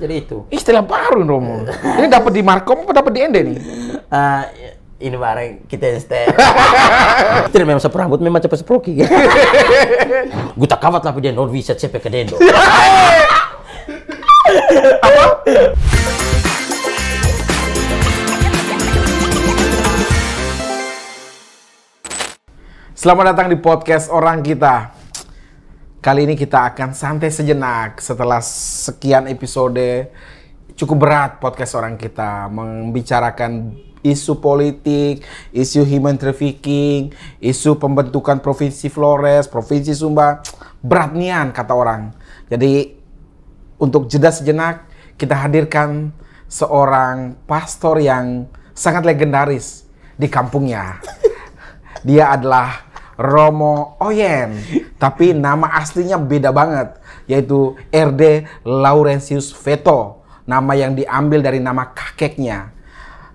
jadi itu. Istilah baru Romo. Ini dapat di Markom apa dapat di Ende nih? Ini bareng kita yang stay. Tidak memang seperambut memang cepat seproki. Guta kawat lah dia non bisa cepet ke dendo. Apa? Selamat datang di podcast Orang Kita. Kali ini kita akan santai sejenak setelah sekian episode cukup berat podcast Orang Kita membicarakan isu politik, isu human trafficking, isu pembentukan Provinsi Flores, Provinsi Sumba. Berat nian kata orang. Jadi untuk jeda sejenak kita hadirkan seorang pastor yang sangat legendaris di kampungnya. Dia adalah Romo Oyen, tapi nama aslinya beda banget, yaitu RD Laurentius Veto, nama yang diambil dari nama kakeknya.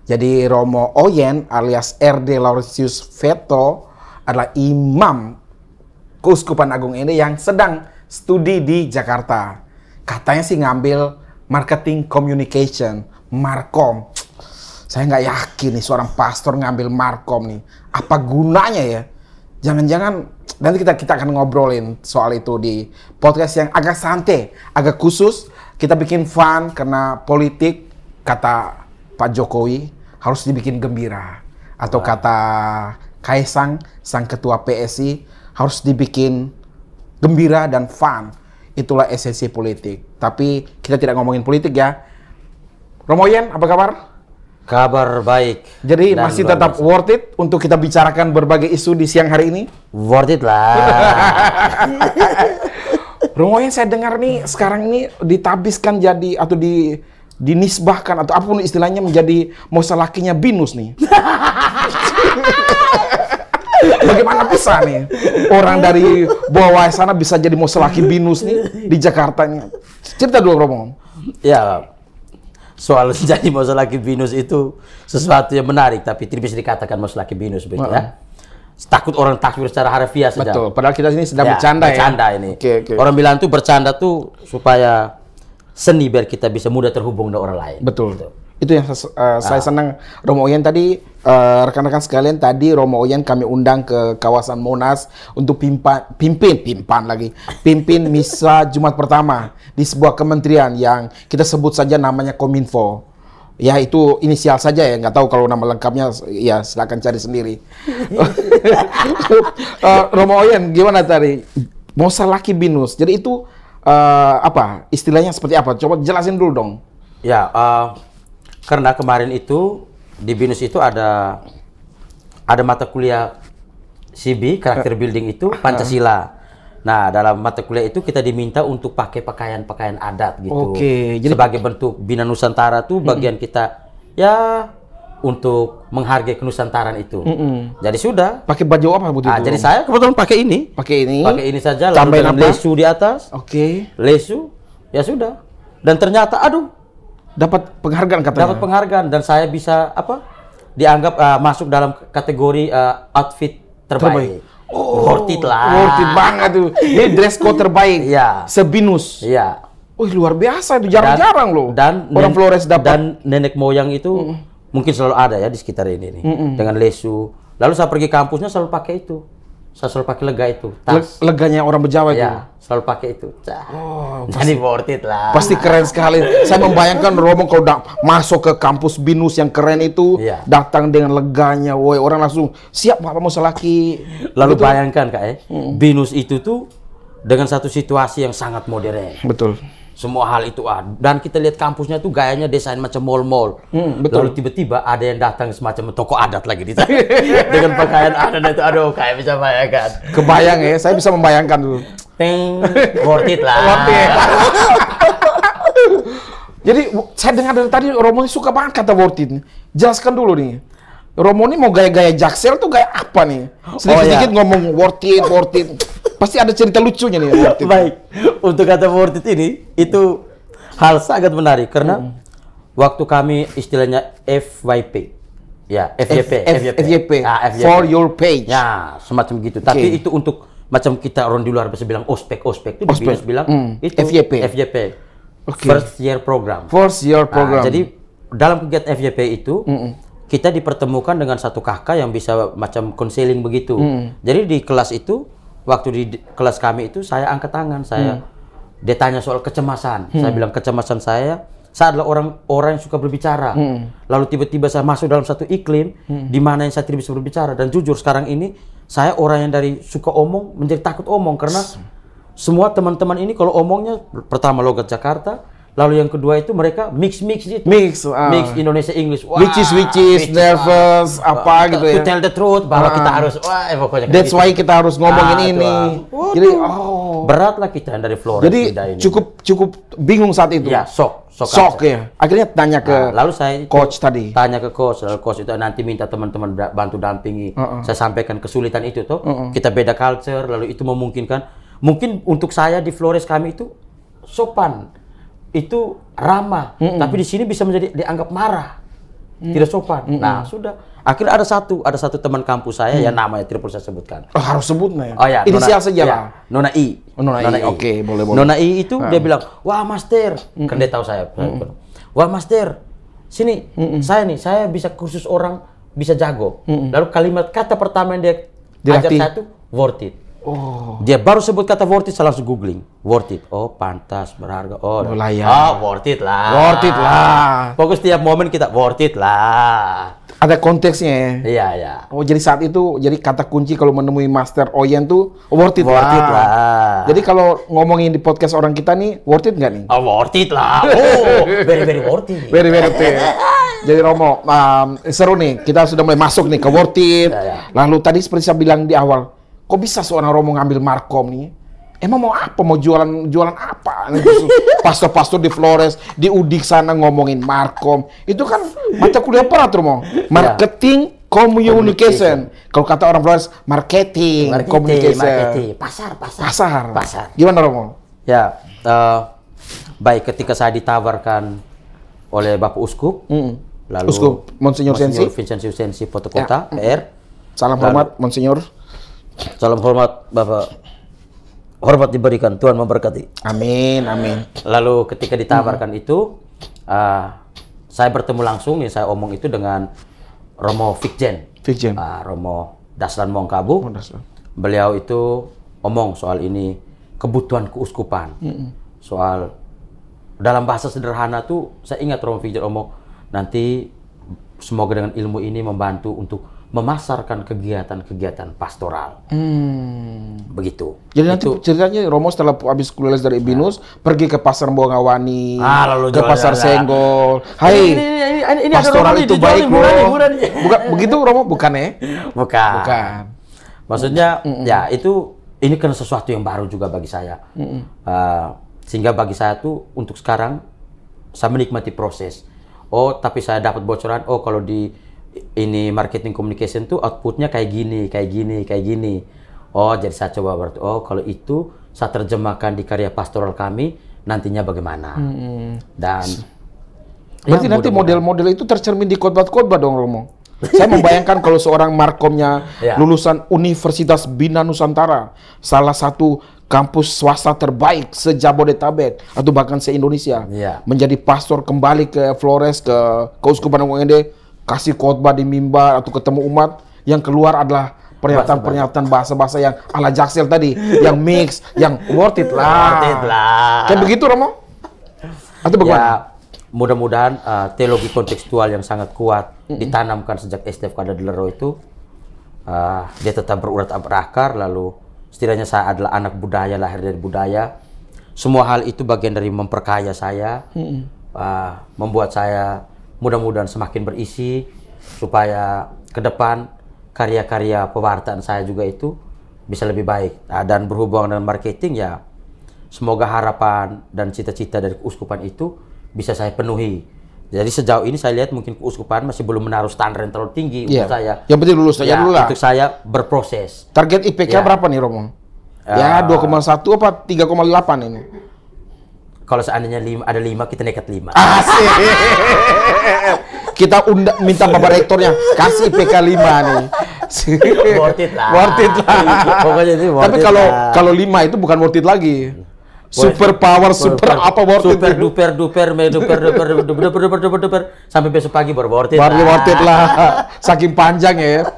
Jadi Romo Oyen alias RD Laurentius Veto adalah imam Keuskupan Agung ini yang sedang studi di Jakarta. Katanya sih ngambil marketing communication, Markom. Saya nggak yakin nih seorang pastor ngambil Markom nih. Apa gunanya ya? Jangan-jangan nanti kita akan ngobrolin soal itu di podcast yang agak santai, agak khusus. Kita bikin fun karena politik, kata Pak Jokowi, harus dibikin gembira. Atau kata Kaisang, sang ketua PSI, harus dibikin gembira dan fun. Itulah esensi politik. Tapi kita tidak ngomongin politik ya. Romo Oyen, apa kabar? Kabar baik. Jadi masih tetap worth it untuk kita bicarakan berbagai isu di siang hari ini? Worth it lah. Romo Oyen saya dengar nih sekarang ini ditabiskan jadi atau dinisbahkan atau apapun istilahnya menjadi mosa lakinya Binus nih. Bagaimana bisa nih orang dari bawah sana bisa jadi mosa laki Binus nih di Jakartanya? Cerita dulu Romo. Ya. Soal jadi Mosa Laki Binus itu sesuatu yang menarik, tapi tidak bisa dikatakan Mosa Laki Binus begitu ya. Takut orang takbir secara harfiah saja. Betul, padahal kita sini sedang bercanda ya. Bercanda ini. Okay. Orang bilang tuh bercanda tuh supaya seni biar kita bisa mudah terhubung dengan orang lain. Betul. Gitu. Itu yang saya senang Romo Oyen tadi, rekan-rekan sekalian tadi Romo Oyen kami undang ke kawasan Monas untuk pimpin misa Jumat pertama di sebuah kementerian yang kita sebut saja namanya Kominfo. Ya itu inisial saja ya, nggak tahu kalau nama lengkapnya ya silakan cari sendiri. Romo Oyen gimana tadi? Mosa Laki Binus. Jadi itu apa? Istilahnya seperti apa? Coba jelasin dulu dong. Ya, karena kemarin itu di Binus itu ada mata kuliah CB karakter building itu Pancasila. Nah, dalam mata kuliah itu kita diminta untuk pakai pakaian adat gitu. Oke, jadi sebagai bentuk Bina Nusantara tuh bagian kita ya untuk menghargai kenusantaraan itu. Jadi sudah pakai baju apa begitu? Jadi saya kebetulan pakai ini. Pakai ini saja lalu dengan lesu di atas. Oke. Lesu ya sudah. Dan ternyata dapat penghargaan katanya. Dapat penghargaan dan saya bisa dianggap masuk dalam kategori outfit terbaik. Worth it lah. Worth it banget tuh. Ini dress code terbaik. Iya. Sebinus. Iya. Wih luar biasa itu, jarang-jarang loh. Dan orang Flores dapat. Dan nenek moyang itu mungkin selalu ada ya di sekitar ini nih. Dengan lesu. Lalu saya pergi kampusnya selalu pakai itu. Saya selalu pakai lega itu. Tas. Leganya orang Bejawa itu. Ya, selalu pakai itu. Jadi worth it lah. Pasti keren sekali. Saya membayangkan Romo kalau udah masuk ke kampus Binus yang keren itu, datang dengan leganya, woi orang langsung siap Pak Mosa Laki. Lalu bayangkan Kak Binus itu tuh dengan satu situasi yang sangat modern. Betul. Semua hal itu ada. Dan kita lihat kampusnya tuh gayanya desain macam mall-mall. Betul. Lalu tiba-tiba ada yang datang semacam toko adat lagi di sana. Dengan pakaian adat itu, aduh kayak bisa bayangkan. Kebayang ya, saya bisa membayangkan dulu. Worth it lah. Worth it. Jadi saya dengar dari tadi Romo ini suka banget kata worth it. Jelaskan dulu nih. Romo ini mau gaya-gaya Jaksel tuh gaya apa nih? Sedikit-sedikit ngomong worth it. Pasti ada cerita lucunya nih. Baik, untuk kata worth it ini, itu hal sangat menarik karena waktu kami istilahnya FYP, ya FYP, for your page, ya semacam gitu. Tapi itu untuk macam kita orang di luar bisa bilang ospek itu di Binus bilang itu FYP. First year program. First year program. Jadi dalam kegiatan FYP itu kita dipertemukan dengan satu kakak yang bisa macam konseling begitu. Jadi di kelas itu, waktu di kelas kami itu saya angkat tangan, dia tanya soal kecemasan. Saya bilang kecemasan saya adalah orang yang suka berbicara. Lalu tiba-tiba saya masuk dalam satu iklim di mana yang saya tidak bisa berbicara. Dan jujur sekarang ini saya orang yang dari suka omong menjadi takut omong karena semua teman-teman ini kalau omongnya pertama logat Jakarta. Lalu yang kedua itu mereka mix gitu. Mix Indonesia English. Wah, which is nervous, apa gitu ya. To tell the truth bahwa kita harus pokoknya. That's why kita harus ngomongin ini. Jadi berat lah kita dari Flores. Jadi cukup bingung saat itu. Ya, shock ya. Akhirnya tanya ke lalu saya coach tadi. Tanya ke coach, lalu coach itu nanti minta teman-teman bantu dampingi. Saya sampaikan kesulitan itu tuh. Kita beda culture, lalu itu memungkinkan. Mungkin untuk saya di Flores kami itu sopan. Itu ramah, tapi di sini bisa menjadi dianggap marah, tidak sopan. Nah sudah, akhirnya ada satu teman kampus saya yang namanya tidak perlu saya sebutkan. Oh, harus sebutnya. Oh ya, inisial saja lah. Nona I. Nona I. Oke, boleh. Nona I itu dia bilang, wah master, kan dia tahu saya. Wah master, sini, saya bisa kursus orang bisa jago. Lalu kata pertama yang dia ajar saya itu worth it. Oh. Dia baru sebut kata worth it, saya langsung googling. Worth it. Oh, pantas, berharga. Oh, layak. Worth it lah. Worth it lah. Pokoknya setiap momen kita worth it lah. Ada konteksnya ya? Iya. Oh, jadi saat itu, jadi kata kunci kalau menemui Master Oyen tuh worth it lah. Jadi kalau ngomongin di podcast orang kita nih, worth it nggak nih? Oh, worth it lah. Oh, very worth it. Very worth it. Jadi Romo, seru nih. Kita sudah mulai masuk nih ke worth it. Lalu tadi seperti saya bilang di awal, kok bisa seorang Romo ngambil Markom nih? Emang mau apa? Mau jualan apa? Pastor-pastor di Flores, di Udik sana ngomongin Markom. Itu kan mata kuliah apa tuh, Romo? Marketing, communication. Kalau kata orang Flores, marketing, communication. Pasar. Gimana, Romo? Ya, baik ketika saya ditawarkan oleh Bapak Uskup, lalu Uskup Monsignor Vincencio Sensi Foto Kota, PR. Salam hormat, Monsignor. Salam hormat, Bapak. Hormat diberikan, Tuhan memberkati. Amin. Lalu ketika ditawarkan itu, saya bertemu langsung, yang saya omong itu dengan Romo Fikjen. Romo Daslan Mongkabu. Beliau itu omong soal ini, kebutuhan keuskupan. Soal, dalam bahasa sederhana tuh, saya ingat Romo Fikjen omong, nanti semoga dengan ilmu ini membantu untuk memasarkan kegiatan-kegiatan pastoral. Begitu. Jadi nanti ceritanya Romo setelah habis kuliah dari Binus pergi ke pasar Bongawani, ke pasar Senggol. Hai, ini pastoral itu baik loh. Bukan begitu Romo? Bukan ya? Bukan. Maksudnya ya ini kan sesuatu yang baru juga bagi saya. Sehingga bagi saya tuh untuk sekarang saya menikmati proses. Oh, tapi saya dapat bocoran. Oh, kalau di ini marketing communication tuh outputnya kayak gini. Oh, jadi saya coba berarti. Oh, kalau itu saya terjemahkan di karya pastoral kami, nantinya bagaimana? Dan berarti nanti model-model itu tercermin di khotbah-khotbah dong, Romo. Saya membayangkan kalau seorang markomnya lulusan Universitas Bina Nusantara, salah satu kampus swasta terbaik se-Jabodetabek atau bahkan se-Indonesia, menjadi pastor kembali ke Flores, ke Keuskupan UND, kasih khotbah di mimbar atau ketemu umat, yang keluar adalah pernyataan bahasa-bahasa yang ala Jaksel tadi, yang mix, yang worth it lah. Kayak begitu, Romo? Atau bagaimana? Ya, mudah-mudahan teologi kontekstual yang sangat kuat ditanamkan sejak STF Kadadlero itu, dia tetap berurat berakar, lalu setidaknya saya adalah anak budaya, lahir dari budaya. Semua hal itu bagian dari memperkaya saya, membuat saya mudah-mudahan semakin berisi, supaya ke depan karya-karya pewartaan saya juga itu bisa lebih baik. Dan berhubungan dengan marketing, ya semoga harapan dan cita-cita dari keuskupan itu bisa saya penuhi. Jadi sejauh ini saya lihat mungkin keuskupan masih belum menaruh standar yang terlalu tinggi untuk saya. Yang penting lulus saja dulu lah. Untuk saya berproses. Target IPK berapa nih, Romo? Ya 2,1 apa 3,8 ini? Kalau seandainya ada 5, kita nekat 5. Asik. Kita minta Bapak Rektornya kasih IPK 5 nih. Worth it lah. Worth it lah. Pokoknya itu worth Tapi kalau 5 itu bukan worth it lagi. super power, super apa worth it? Super duper sampai besok pagi baru worth it. Baru worth it lah. Saking panjang ya.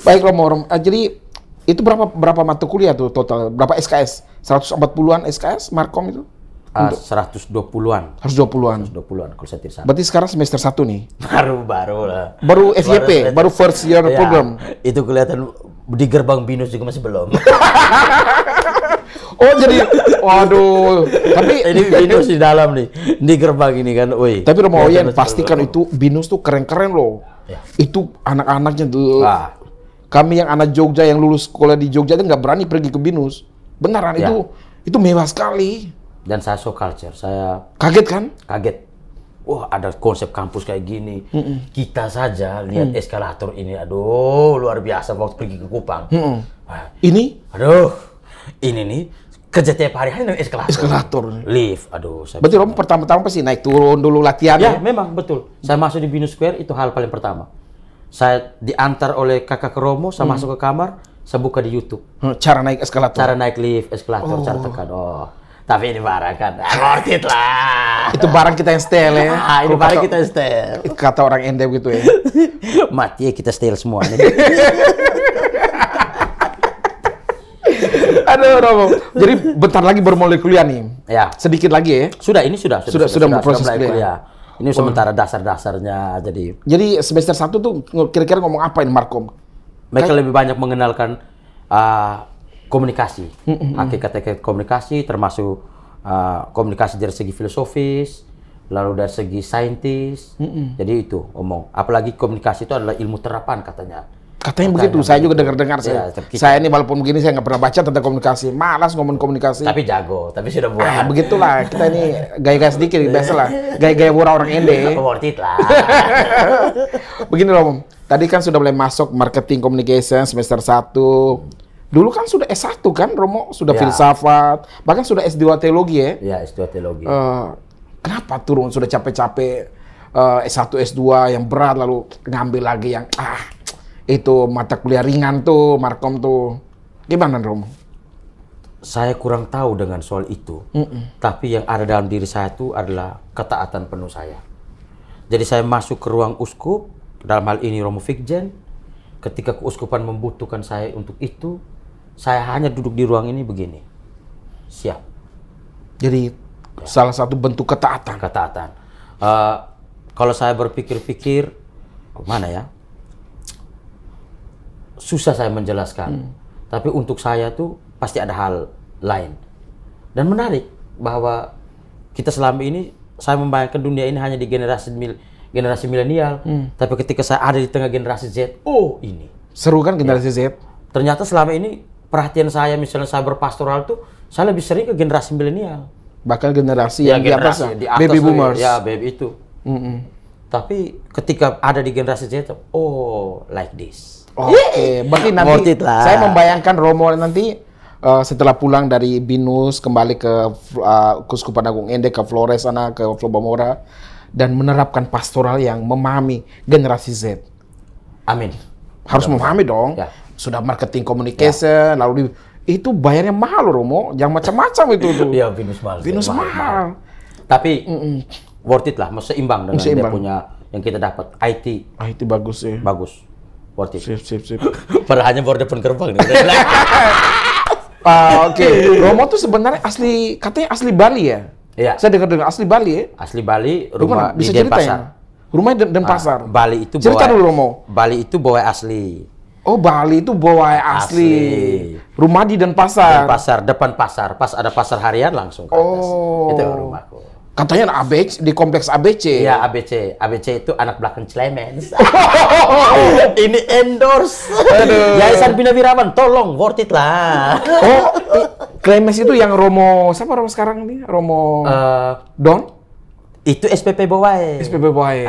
Baik Romo, jadi itu berapa mata kuliah tuh total? Berapa SKS? 140-an SKS Markom itu? 120-an. 120-an. 120-an kalau saya tidak salah. Berarti sekarang semester 1 nih. Baru lah. Baru FYP, baru first year program. Itu kelihatan di gerbang BINUS juga masih belum. Oh jadi, waduh. Tapi ini BINUS di dalam nih, di gerbang ini kan. Woi. Tapi Romo Oyen pastikan itu BINUS tuh keren-keren loh. Ya. Itu anak-anaknya tuh. Wah. Kami yang anak Jogja yang lulus sekolah di Jogja itu nggak berani pergi ke BINUS. Beneran Ya. itu mewah sekali. Dan saya so culture, saya Kaget kan? kaget. Wah, ada konsep kampus kayak gini. Kita saja lihat eskalator ini, aduh, luar biasa waktu pergi ke Kupang. Wah, Ini aduh, ini nih kerja tiap hari hanya dengan eskalator. eskalator. Lift, aduh. Berarti Romo pertama-tama pasti naik turun dulu latihan. Ya, memang betul. Saya masuk di BINUS Square itu hal paling pertama. Saya diantar oleh kakak ke Romo, saya masuk ke kamar, saya buka di YouTube. Cara naik eskalator. Cara naik lift, eskalator, cara tekan. Oh, tapi ini barang kan, worth it lah. Itu barang kita yang setel ya. Ini barang kita setel. Kata orang Ende gitu ya. Mati ya kita setel semua nih. Aduh Romo. Jadi bentar lagi baru mulai kuliah nih. Ya. Sedikit lagi ya. Sudah, ini sudah berproses mulai kuliah. Ini sementara dasar-dasarnya, Jadi semester 1 tuh kira-kira ngomong apa ini Markom? mereka lebih banyak mengenalkan komunikasi, hakikat komunikasi, termasuk komunikasi dari segi filosofis, lalu dari segi saintis. Jadi itu omong. Apalagi komunikasi itu adalah ilmu terapan katanya. Katanya begitu, saya juga dengar-dengar. Ya, saya ini walaupun begini saya nggak pernah baca tentang komunikasi, malas ngomong komunikasi. Tapi jago, tapi sudah buat. Begitulah, kita ini gaya-gaya sedikit, biasalah. Gaya-gaya orang Ende. Worth it lah. Begini Romo, tadi kan sudah mulai masuk marketing communication semester 1. Dulu kan sudah S1 kan Romo, sudah Ya. filsafat, bahkan sudah S2 teologi ya. Ya, S2 teologi. Kenapa turun sudah capek-capek S1 S2 yang berat lalu ngambil lagi yang itu mata kuliah ringan tuh Markom tuh. Gimana Romo? Saya kurang tahu dengan soal itu. Tapi yang ada dalam diri saya itu adalah ketaatan penuh saya. Jadi saya masuk ke ruang uskup, dalam hal ini Romo Fikjen. Ketika keuskupan membutuhkan saya untuk itu, saya hanya duduk di ruang ini begini. Siap. Jadi salah satu bentuk ketaatan. Ketaatan. Kalau saya berpikir-pikir, mana ya? Susah saya menjelaskan. Tapi untuk saya tuh pasti ada hal lain. Dan menarik bahwa kita selama ini, saya membayangkan dunia ini hanya di generasi milenial. Tapi ketika saya ada di tengah generasi Z, ini. Seru kan generasi Z? Ternyata selama ini perhatian saya, misalnya saya berpastoral tuh, saya lebih sering ke generasi milenial. Bahkan generasi yang di atas, di atas baby boomers. Ya, baby itu. Tapi ketika ada di generasi Z, like this. Oke, berarti nanti saya membayangkan Romo nanti setelah pulang dari BINUS kembali ke Keuskupan Agung Ende, ke Flores sana, ke Flobamora, dan menerapkan pastoral yang memahami generasi Z. Amin. Harus memahami dong. Ya. Sudah marketing communication, lalu itu bayarnya mahal loh Romo, yang macam-macam itu tuh. Iya, BINUS mahal. BINUS mahal. Tapi worth it lah, seimbang dengan dia Seimbang. punya yang kita dapat. IT Itu bagus sih. bagus. Worth it. Sip. Padahal hanya baru depan gerbang nih. Oke. Romo tuh sebenarnya katanya asli Bali ya? Iya. Saya dengar asli Bali ya? Asli Bali, Gimana? rumah di Bisa Denpasar. ceritain? Rumahnya Denpasar. Bali itu cerita dulu Romo. Bali itu Bawai asli. Oh, Bali itu Bawai asli. Rumah di Denpasar. Denpasar, depan pasar. Pas ada pasar harian langsung ke atas. Itu rumahku. Katanya ABC, di kompleks ABC. Iya, ABC. ABC itu anak belakang Clemens. Ini endorse. Yayasan Bina Wirawan, tolong, worth it lah. Clemens itu yang Romo, siapa Romo sekarang nih? Romo Don? Itu SPP Bawai. SPP Bawai.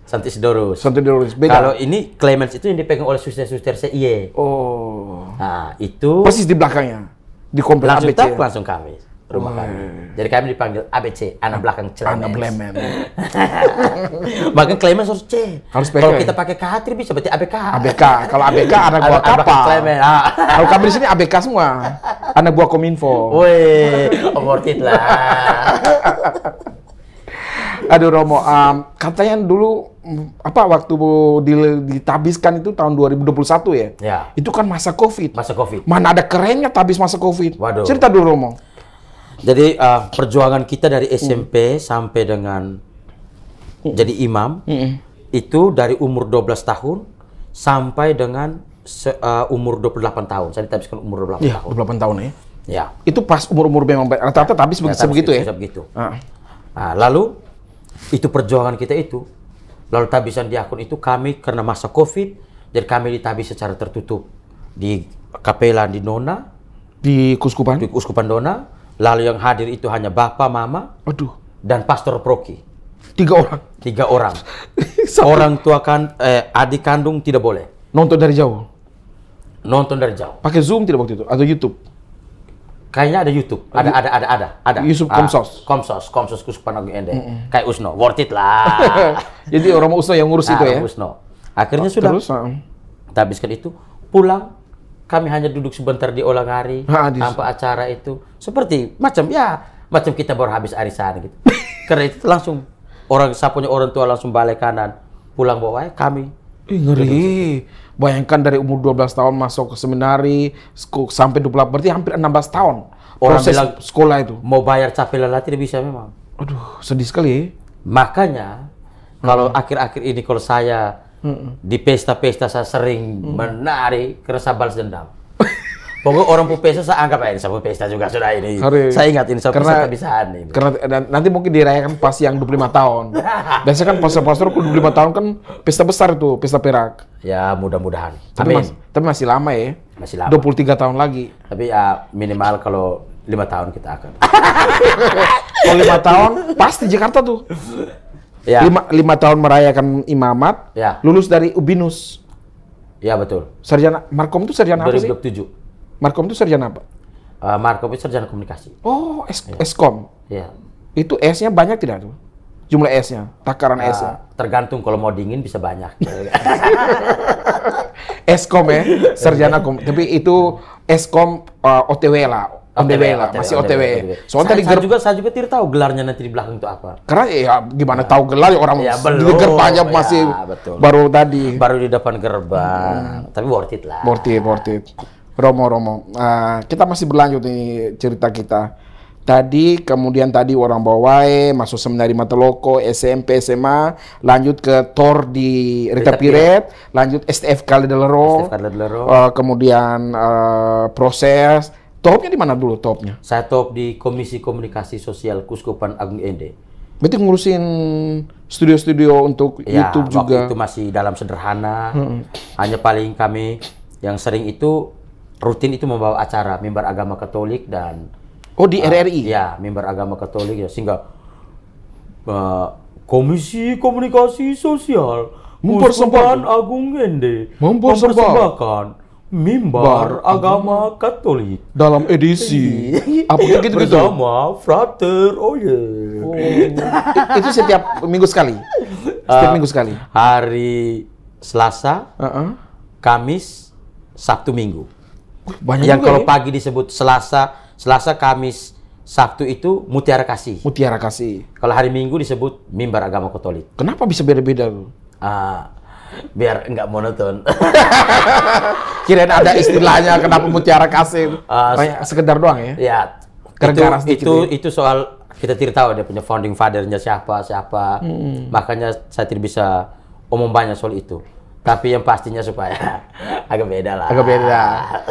Santi Sidorus. Santi Sidorus, beda. Kalau ini Clemens itu yang dipegang oleh suster-suster CIE. Oh. Nah, itu Persis di belakangnya. Di kompleks langsung ABC. langsung kami. rumah kami. Jadi kami dipanggil ABC, anak belakang Clemens. Anak Clemens. Bahkan Clemens harus C. Harus pakai. Kalau kita pakai K3 bisa berarti ABK. ABK. Kalau ABK anak buah Anak belakang kapal. Clemens. Kalau kami di sini ABK semua. Anak buah Kominfo. Woi, worth it lah. Aduh Romo, katanya dulu waktu ditabiskan itu tahun 2021 ya? Ya. Itu kan masa Covid. Masa Covid. Mana ada kerennya tabis masa Covid. Waduh. Cerita dulu Romo. Jadi perjuangan kita dari SMP sampai dengan jadi imam itu dari umur 12 tahun sampai dengan umur 28 tahun. Saya ditabiskan umur 28 Iya, tahun. 28 tahun ya. Ya. Itu pas umur-umur memang rata-rata tabis begitu ya? Bisa begitu. Ah. Nah, lalu itu perjuangan kita itu. Lalu tabisan di akun itu kami karena masa Covid, jadi kami ditabis secara tertutup di Kapela di Nona, Di Kuskupan? di Uskupan Dona. Lalu yang hadir itu hanya Bapak, Mama, Aduh, dan Pastor Proki. 3 orang. 3 orang. Orang tua adik kandung tidak boleh. Nonton dari jauh. Nonton dari jauh. Pakai Zoom tidak waktu itu atau YouTube? Kayaknya ada YouTube. Ada. Yusuf Komsos. Komsos Kuskupan Agung Ende. Kayak Usno, worth it lah. Jadi orang Usno yang ngurus itu ya? Usno. Akhirnya sudah. Terus? Kita habiskan itu, pulang. Kami hanya duduk sebentar di Olangari tanpa acara itu. Seperti macam kita baru habis arisan gitu. Karena itu langsung saya punya orang tua langsung balik kanan. Pulang bawa kami. Ngeri. Bayangkan dari umur 12 tahun masuk ke seminari sampai 28, berarti hampir 16 tahun. Orang Proses bilang sekolah itu. mau bayar capek lelah tidak bisa memang. Aduh, sedih sekali ya. Makanya kalau akhir-akhir ini kalau saya di pesta-pesta saya sering menari karena saya balas dendam. Pokoknya orang pesta saya anggap ini saya pesta juga sudah ini. Saya ingat ini saya pesta kebiasaan ini. Karena nanti mungkin dirayakan pas yang 25 tahun. Biasanya kan pastor-pastor 25 tahun kan pesta besar itu, pesta perak. Ya mudah-mudahan. Tapi masih lama ya. Masih lama. 23 tahun lagi. Tapi ya minimal kalau 5 tahun kita akan. Kalau 5 tahun pasti Jakarta tuh. Ya. 5 tahun merayakan imamat, Ya. lulus dari Ubinus. Ya betul. Sarjana Markom itu sarjana apa sih? 2027. Markom itu sarjana apa? Markom itu sarjana komunikasi. Oh, Eskom. Ya. Itu S-nya banyak tidak tuh? Jumlah S-nya, takaran S-nya. Tergantung kalau mau dingin bisa banyak. Eskom ya, sarjana tapi itu Eskom OTW lah. Masih OTW. Soalnya tadi saya juga tidak tahu gelarnya nanti di belakang itu apa. Karena ya gimana tahu gelar ya orang di gerbang aja masih baru tadi. Baru di depan gerbang. Tapi worth it lah. Worth it. Romo. Kita masih berlanjut nih cerita kita. Kemudian tadi orang Bawai, masuk seminari Mateloko, SMP, SMA, lanjut ke TOR di Rita Piret, lanjut STF Kaledelero, kemudian proses. Topnya di mana dulu topnya? Saya top di Komisi Komunikasi Sosial Kuskupan Agung Ende. Berarti ngurusin studio-studio untuk YouTube juga? Ya, itu masih dalam sederhana. Hanya paling kami yang sering itu rutin itu membawa acara mimbar agama Katolik dan di RRI? Ya, mimbar agama Katolik ya, sehingga Komisi Komunikasi Sosial Kuskupan Agung Ende mempersembahkan mimbar agama Katolik dalam edisi apa gitu bersama Frater itu setiap minggu sekali. Hari Selasa, Kamis, Sabtu, Minggu. Banyak yang juga kalau pagi disebut Selasa, Kamis, Sabtu itu Mutiara Kasih. Kalau hari Minggu disebut mimbar agama Katolik. Kenapa bisa beda-beda tuh? Biar enggak monoton. Kirain ada istilahnya kenapa Mutiara Kasih. Sekedar doang ya? Ya. Itu soal kita tidak tahu dia punya founding father-nya siapa. Makanya saya tidak bisa omong banyak soal itu. Tapi yang pastinya supaya agak beda lah.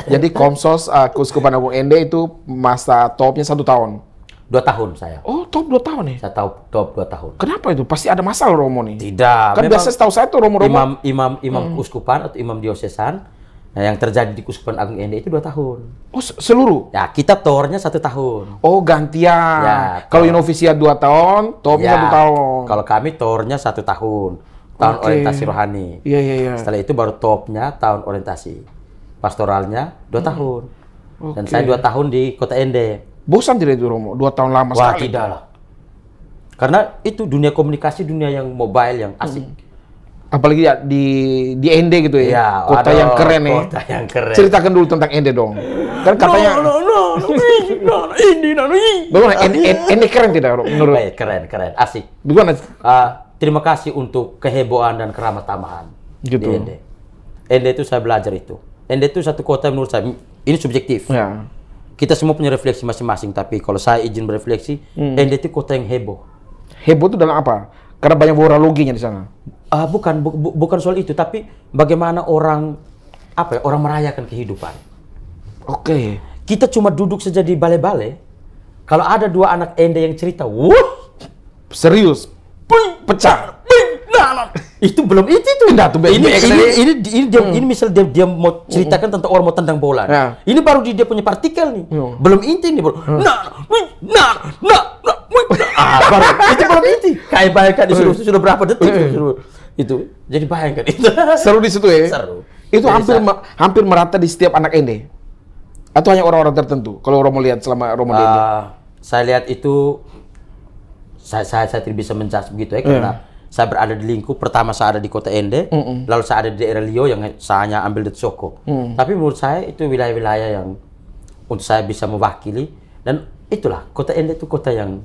Jadi Komsos Kuskupan Agung Ende itu masa topnya 1 tahun? 2 tahun saya. Oh, top 2 tahun ya? Saya tahu top 2 tahun. Kenapa itu? Pasti ada masalah Romo nih. Tidak. Kan biasa setahu saya tuh Romo. Imam Kuskupan atau imam diosesan yang terjadi di Kuskupan Agung Ende itu 2 tahun. Oh, seluruh? Ya, kita tornya 1 tahun. Oh, gantian. Ya, kalau Innovisia 2 tahun, topnya 1 tahun. Kalau kami tornya 1 tahun. Tahun orientasi rohani. Iya. Setelah itu baru topnya tahun orientasi. Pastoralnya 2 tahun. Dan saya 2 tahun di Kota Ende. Bosan tidak itu Romo? 2 tahun lama Wah, sekali. tidak lah. Karena itu dunia komunikasi, dunia yang mobile, yang asik. Apalagi ya di Ende gitu ya. Ya, Kota yang keren ya. Kota yang keren. Ceritakan dulu tentang Ende dong. Kan katanya bagaimana Ende keren tidak Romo? Menurut Baik, keren, asik. bagaimana? Terima kasih untuk kehebohan dan keramat tamahan Gitu. di Ende. Ende itu saya belajar itu. Ende itu satu kota menurut saya, ini subjektif. Ya. Kita semua punya refleksi masing-masing, tapi kalau saya izin berefleksi, Ende itu kota yang heboh. Heboh itu dalam apa? Karena banyak waraloginya di sana. Bukan soal itu, tapi bagaimana orang orang merayakan kehidupan. Oke. Kita cuma duduk saja di balai-balai. Kalau ada 2 anak Ende yang cerita, wuh, Serius. Pecah. itu belum itu. Enggak tuh. Ini misal dia mau ceritakan tentang orang mau tendang bola. Ya. Ini baru dia punya partikel nih. Belum inti nih, bro. Baru itu belum inti. Kayak bayangkan sudah berapa detik itu. Jadi bayangkan itu. Seru di situ ya. Seru. Itu Jadi hampir merata di setiap anak Ende. Atau hanya orang-orang tertentu? Kalau Romo lihat selama Romo di Ende. Saya lihat itu saya tidak bisa menjudge begitu ya, karena saya berada di lingkup. Pertama saya ada di kota Ende, lalu saya ada di daerah Lio yang saya hanya ambil di Soko. Tapi menurut saya itu wilayah-wilayah yang untuk saya bisa mewakili, dan itulah kota Ende itu kota yang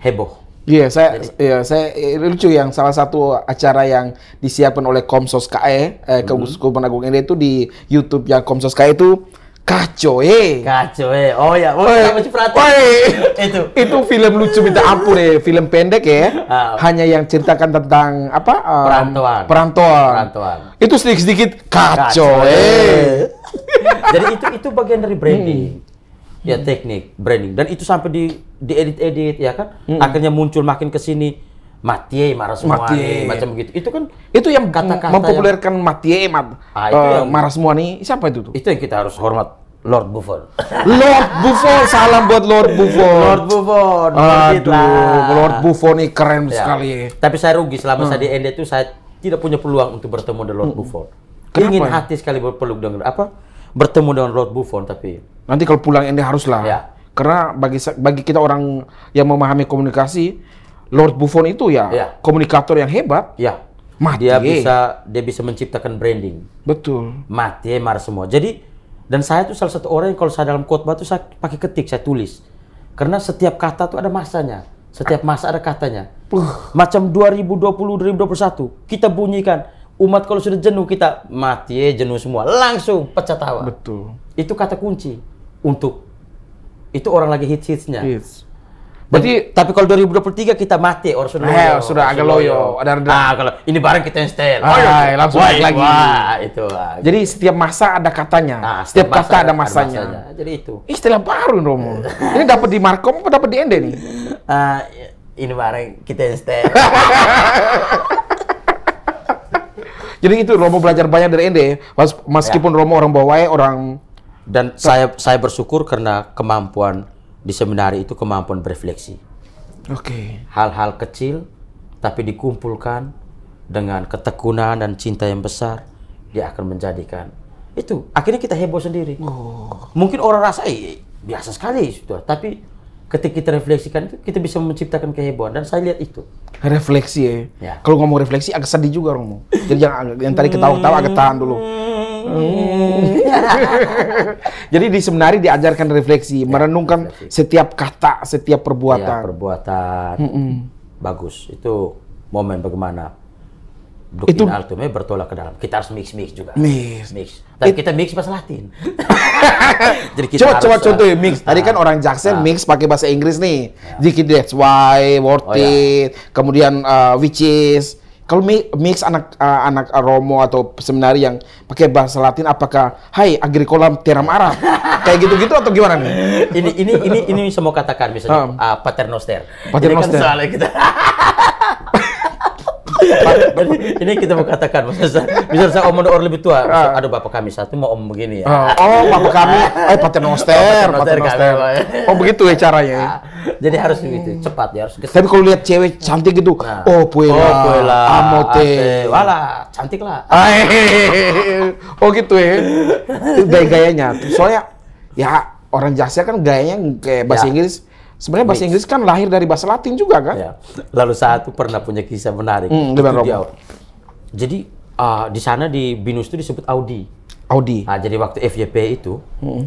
heboh. Iya, saya lucu yang salah satu acara yang disiapkan oleh Komsos KE, Keuskupan Agung Ende itu di YouTube yang Komsos KE itu kacau. Oh ya, masih perhatian. Itu film lucu minta ampun ya, film pendek ya. Hanya yang ceritakan tentang apa? Perantauan. Itu sedikit kacau. Jadi itu bagian dari branding. Ya, teknik branding, dan itu sampai di edit ya kan. Akhirnya muncul makin ke sini Matie marah semua nih, macam begitu. Itu yang kata-kata mempopulerkan Matie marah semua nih. Siapa itu tuh? Itu yang kita harus hormat, Lord Buffon. Lord Buffon, salam buat Lord Buffon. Lord Buffon. Lord Buffon ini keren sekali. Tapi saya rugi selama saya di Ende itu, saya tidak punya peluang untuk bertemu dengan Lord Buffon. Ingin hati sekali berpeluk dengan bertemu dengan Lord Buffon, tapi nanti kalau pulang Ende haruslah. Ya. Karena bagi kita orang yang memahami komunikasi, Lord Buffon itu ya komunikator yang hebat. Ya. Matie. Dia bisa menciptakan branding. Betul. Matie marah semua. Jadi, dan saya tuh salah satu orang yang kalau saya dalam khotbah tuh saya pakai ketik, saya tulis. Karena setiap kata tuh ada masanya. Setiap masa ada katanya. Macam 2020-2021, kita bunyikan. Umat kalau sudah jenuh, kita Matie jenuh semua, langsung pecah tawa. Betul. Itu kata kunci untuk itu orang lagi hits-hitsnya. Berarti tapi kalau 2023 kita Matie orang sudah agak loyo. Kalau ini bareng kita yang style. Langsung naik lagi. Itu. Jadi setiap masa ada katanya. Setiap kata ada masanya. Jadi itu. Istilah baru Romo. Ini dapat di Markom apa dapat di Ende nih? Ini bareng kita yang style. Jadi itu Romo belajar banyak dari Ende, meskipun Romo orang Bawai, orang. Dan saya bersyukur karena kemampuan di seminari itu kemampuan berefleksi. Oke. Hal-hal kecil tapi dikumpulkan dengan ketekunan dan cinta yang besar, dia akan menjadikan itu. Akhirnya kita heboh sendiri. Mungkin orang rasa biasa sekali itu, tapi ketika kita refleksikan itu, kita bisa menciptakan kehebohan, dan saya lihat itu. Refleksi ya. Kalau ngomong refleksi agak sedih juga Romo. Jadi yang tadi ketawa-ketawa agak tahan dulu. Jadi di seminari diajarkan refleksi, merenungkan setiap kata, setiap perbuatan. Perbuatan. Bagus. Itu momen bagaimana doktrin Altume bertolak ke dalam. Kita harus mix juga. Mix. Dan kita mix bahasa Latin. Jadi kita coba contoh mix. Tadi kan orang Jackson mix pakai bahasa Inggris nih. Dikit that's why, worth it. Kemudian which is. Kalau mix anak Romo atau seminari yang pakai bahasa Latin, apakah hai agricola teram Arab kayak gitu-gitu atau gimana nih? Ini semua katakan misalnya paternoster. Paternoster. Ini kan soalnya kita. Ini kita mau katakan, misal saya omong orang lebih tua, aduh bapak kami satu mau om begini ya. Bapak kami, paternoster. Oh begitu ya caranya. Jadi harus begitu, cepat ya harus. Tapi kalau lihat cewek cantik gitu, puela, amote, wala, cantik lah. Oh gitu ya, gaya-gayanya. Soalnya ya orang Jaksel kan gayanya kayak bahasa Inggris. Sebenarnya bahasa Inggris kan lahir dari bahasa Latin juga kan? Ya. Lalu satu pernah punya kisah menarik. Jadi di sana di BINUS itu disebut Audi. Audi. Nah, jadi waktu FYP itu,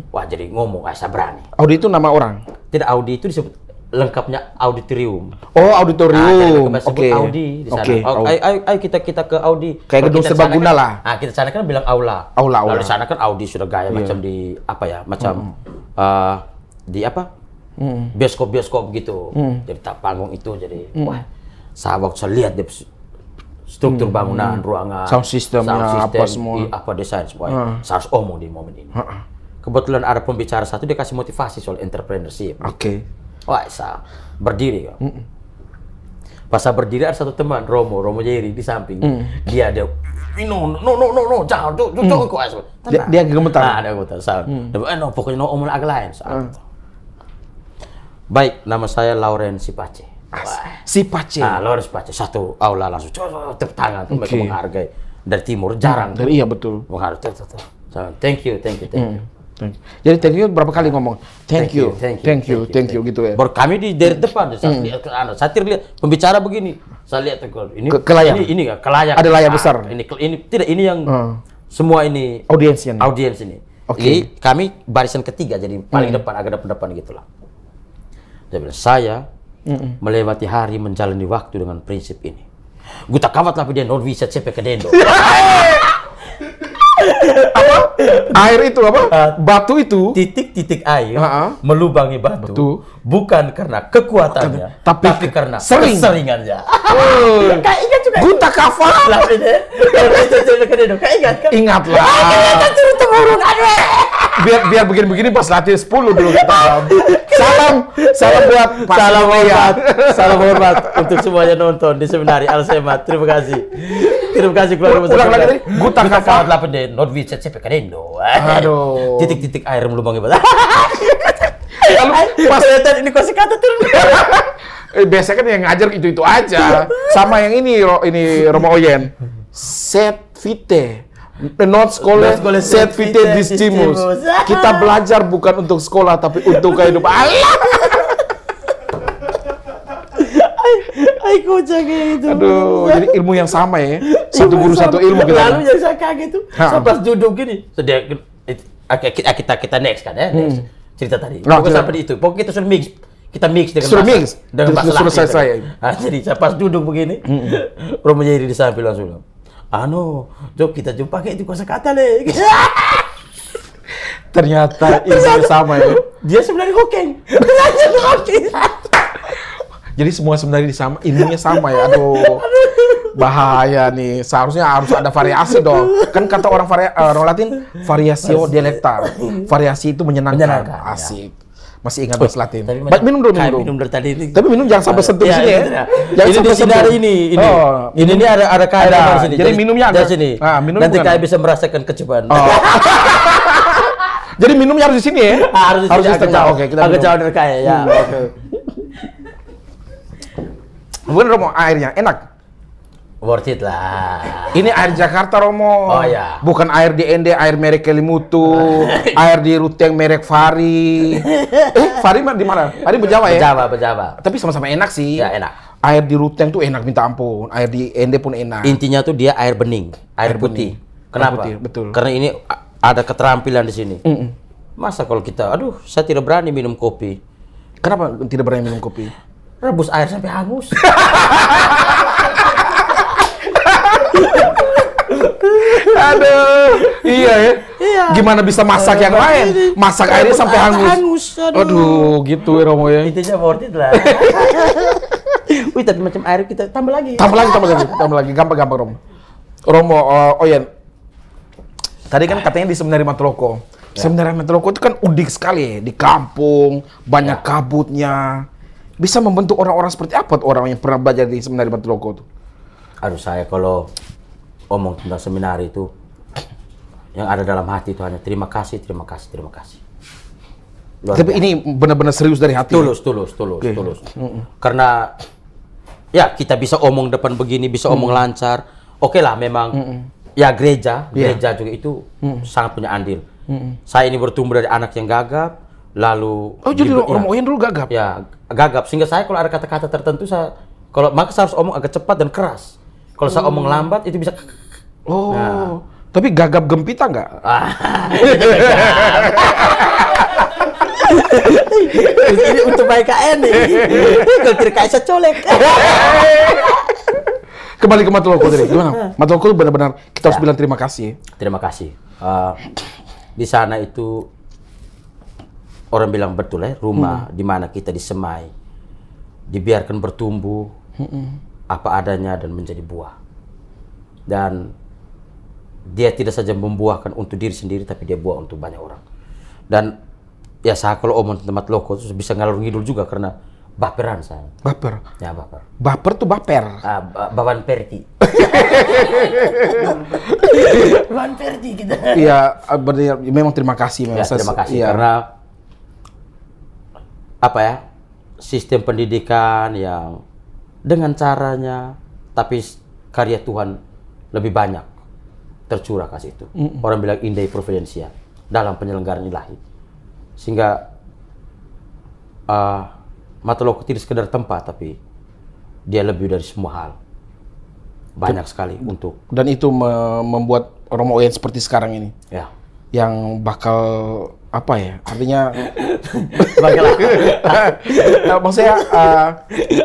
wah jadi ngomong saya berani. Audi itu nama orang? Tidak, Audi itu disebut lengkapnya auditorium. Oh, auditorium. Oke. Audi di sana. Ayo kita ke Audi. Kayak gedung serbaguna lah. Nah, kita sana kan bilang aula. Aula. Lalu di sana kan Audi sudah gaya macam di apa ya? Macam di apa? Bioskop gitu. Jadi tak panggung itu jadi wah. Sahabat saya lihat deh struktur bangunan, ruangan, sound systemnya, apa semua, apa desain semua. Saya harus omong di momen ini. Kebetulan ada pembicara satu dia kasih motivasi soal entrepreneurship. Oke. Wah, saya berdiri kan. Pas saya berdiri ada satu teman, Romo Jeri di samping. Dia no, jangan kok. Dia gemetar. Nah, ada gemetar. No, pokoknya no omong agak lain. Baik, nama saya Lauren Sipace. Sipace. Nah, Lauren Sipace, satu aula langsung tepuk tangan tuh mereka menghargai. Dari timur jarang. Iya betul. Menghargai. Thank you. Jadi thank you berapa kali ngomong? Thank you gitu ya. Baru kami dari depan, saya lihat ke anak, saya lihat pembicara begini, saya lihat ini ke layar. Ini kan ke layar. Ada layar besar. Ini yang semua ini audiens ini. Jadi kami barisan ketiga, jadi paling depan, agak depan gitulah. Dia bilang, saya melewati hari menjalani waktu dengan prinsip ini. Guta kawat tapi dia non bisa cepet ke dendo. Apa? Air itu apa? Batu itu titik-titik air melubangi batu bukan karena kekuatannya tapi karena keseringannya. Kayak ingat juga. Guta kawat. Ingatlah. Biar begini pas latih 10 dulu kita. Salam buat Pak salam hormat untuk semuanya nonton di Seminari Al-Semat. Terima kasih keluarga besar. Ulang lagi. Guta kawat lapede not bisa cepet kadendo. Aduh. Titik-titik air melubangi batu. Lalu pas ini kosakata turun. Biasanya kan yang ngajar itu aja. Sama yang ini Romo Oyen. Set vite. Not sekolah, set vite distimus. Kita belajar bukan untuk sekolah tapi untuk kehidupan. Ay, kocak itu. Aduh, jadi ilmu yang sama ya. Satu guru satu ilmu kita. Lalu yang saya kaget tuh, saya pas duduk gini, kita next kan ya, next cerita tadi. Pokoknya sampai di itu, pokoknya kita sudah mix dengan bahasa selesai. Nah, jadi saya pas duduk begini, Romo Jeri di samping langsung, Jok kita jumpa kayak itu kosakata le. Ternyata ilmu sama ya. Dia sebenarnya kokeng. Jadi semua sebenarnya ilmunya sama ya. Aduh. Bahaya nih. Seharusnya harus ada variasi dong. Kan kata orang Latin variatio dialecta. Variasi itu menyenangkan. Asik. Masih ingat bahasa Latin. Minum dulu. Minum dari tadi ini. Tapi minum jangan sampai sentuh sini ya. Jangan sampai sentuh ini. Ini ada kayak di sini. Jadi minumnya dari sini. Nanti kayak bisa merasakan kecobaan. Jadi minumnya harus di sini ya. Harus di sini. Oke, kita agak jauh dari kayak ya. Oke. Bukan Romo, airnya enak. Worth it lah. Ini air Jakarta Romo. Oh ya. Bukan air di Ende, air merek Kelimutu, air di Ruteng merek Fari. Fari di mana? Fari Bejawa ya? Bejawa. Tapi sama-sama enak sih. Ya enak. Air di Ruteng tuh enak minta ampun. Air di Ende pun enak. Intinya tuh dia air bening, air putih. Kenapa? Betul. Karena ini ada keterampilan di sini. Masa kalau kita, saya tidak berani minum kopi. Kenapa tidak berani minum kopi? Rebus air sampai hangus. Aduh, iya ya. Iya. Gimana bisa masak yang lain? Masak airnya sampai hangus. Aduh, gitu ya Romo ya. Intinya worth it lah. Wih, tapi macam air kita tambah lagi. Tambah lagi. Gampang Romo, Oyen. Tadi kan katanya di Seminari Matuloko. Seminari Matuloko itu kan udik sekali ya. Di kampung, banyak kabutnya. Bisa membentuk orang-orang seperti apa tuh orang yang pernah belajar di Seminari Matuloko tuh? Aduh, saya kalau omong tentang seminari itu yang ada dalam hati itu hanya terima kasih. Tapi ini benar-benar serius dari hati. Tulus. Karena ya kita bisa omong depan begini, bisa omong lancar. Oke lah, memang ya gereja juga itu sangat punya andil. Saya ini bertumbuh dari anak yang gagap, lalu jadi Romo Oyen dulu gagap? Ya, gagap. Sehingga saya kalau ada kata-kata tertentu maka saya harus omong agak cepat dan keras. Kalau saya omong lambat itu bisa. Tapi gagap gempita nggak? Ini untuk BKN nih. Kalau tidak kayak saya colek. Kembali ke Matuloko tadi, gimana? Matuloko benar-benar kita harus bilang terima kasih. Terima kasih. Di sana itu orang bilang betul rumah di mana kita disemai, dibiarkan bertumbuh apa adanya dan menjadi buah. Dan dia tidak saja membuahkan untuk diri sendiri, tapi dia buah untuk banyak orang. Dan ya saya kalau omong tentang Matuloko itu bisa ngalur ngidul juga karena baperan saya. Baper? Ya baper. Baper tuh baper? Bawan Perti. Bawan Perti kita. Iya, memang terima kasih. Ya, terima kasih karena apa ya, sistem pendidikan yang dengan caranya, tapi karya Tuhan lebih banyak tercurah kasih itu. Orang bilang indai providensia dalam penyelenggaraan ilahi. Sehingga Matuloko tidak sekedar tempat, tapi dia lebih dari semua hal. Banyak sekali untuk. Dan itu membuat Romo Oyen seperti sekarang ini. Ya. Yang bakal apa ya? Artinya maksudnya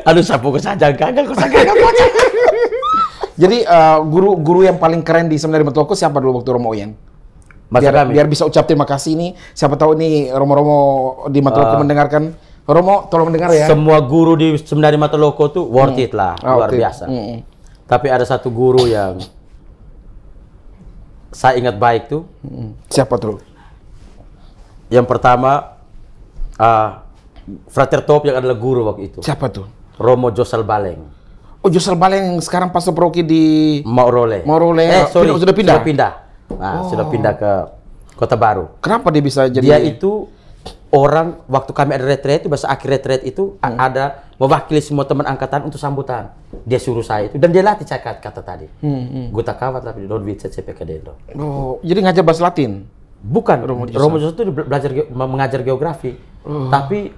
aduh sapu kesaja gagal kocak. Jadi guru yang paling keren di seminari Matuloko siapa dulu waktu Romo Oyen? Biar bisa ucap terima kasih nih. Siapa tahu nih Romo-romo di Matuloko mendengarkan. Romo tolong mendengar ya. Semua guru di seminari Matuloko tuh worth it lah, luar biasa. Tapi ada satu guru yang saya ingat baik tuh. Siapa tuh? Yang pertama Frater Top yang adalah guru waktu itu. Siapa tuh? Romo Josal Baleng. Oh, Josal Baleng yang sekarang pastor paroki di Maurole. Sudah pindah. Sudah pindah ke Kota Baru. Kenapa dia bisa jadi? Dia itu orang waktu kami ada retreat itu, bahasa akhir retreat itu ada mewakili semua teman angkatan untuk sambutan. Dia suruh saya itu dan dia latih saya kata tadi. Guta kawat tapi don't wait CPK dendo. Oh, jadi ngajar bahasa Latin? Bukan. Romo Josal itu belajar mengajar geografi. Tapi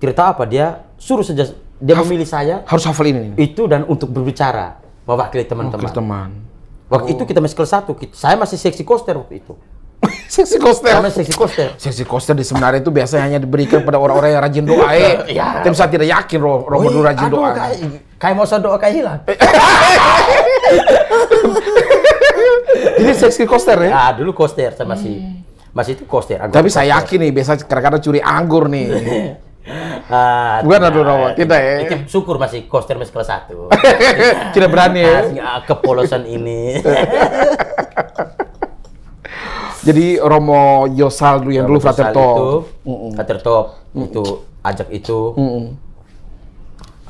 tidak tahu apa dia suruh saja dia memilih saya harus hafal ini. Itu dan untuk berbicara mewakili teman-teman. Waktu itu kita masih kelas 1, saya masih seksi koster waktu itu. Seksi koster? Sama seksi koster. Seksi koster di seminari itu biasanya hanya diberikan pada orang-orang yang rajin doa. Tapi saya tidak yakin Romo dulu rajin doa. Kayak mau doa kayak hilang. Jadi seksi koster ya? Dulu koster, saya masih itu koster. Tapi saya yakin nih, biasa kadang-kadang curi anggur nih. Bukan aduh Romo, tidak ya. Syukur masih koster masih kelas 1. Tidak berani ya. Kepolosan ini. Jadi Romo Josal dulu yang dulu Frater Top. Frater Top itu ajak itu.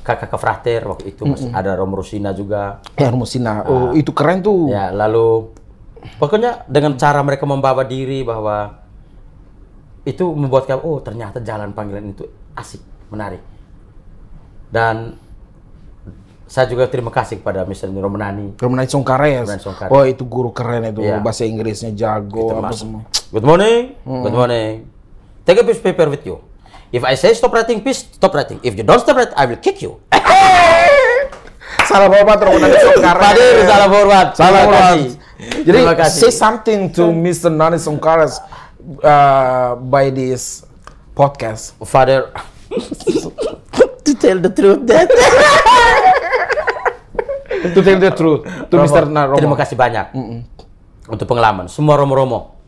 Kakak Frater waktu itu masih ada Romo Rusina juga. Romo Rusina. Itu keren tuh. Ya, lalu pokoknya dengan cara mereka membawa diri bahwa itu membuat kamu ternyata jalan panggilan itu asik, menarik. Dan saya juga terima kasih kepada misalnya Romenani Songkares. Oh, itu guru keren itu, bahasa Inggrisnya jago apa semua. Good morning. Good morning. Take a piece of paper with you. If I say stop writing, please stop writing. If you don't stop writing, I will kick you. Salah hormat Romenani Songkares. Padir, salah hormat. Salah hormat. Jadi say something to Mr. Nani Songkares by this podcast. Father, to tell the truth that. To tell the truth, to Romo, Mr. Romo. Terima kasih banyak untuk pengalaman semua Romo-Romo.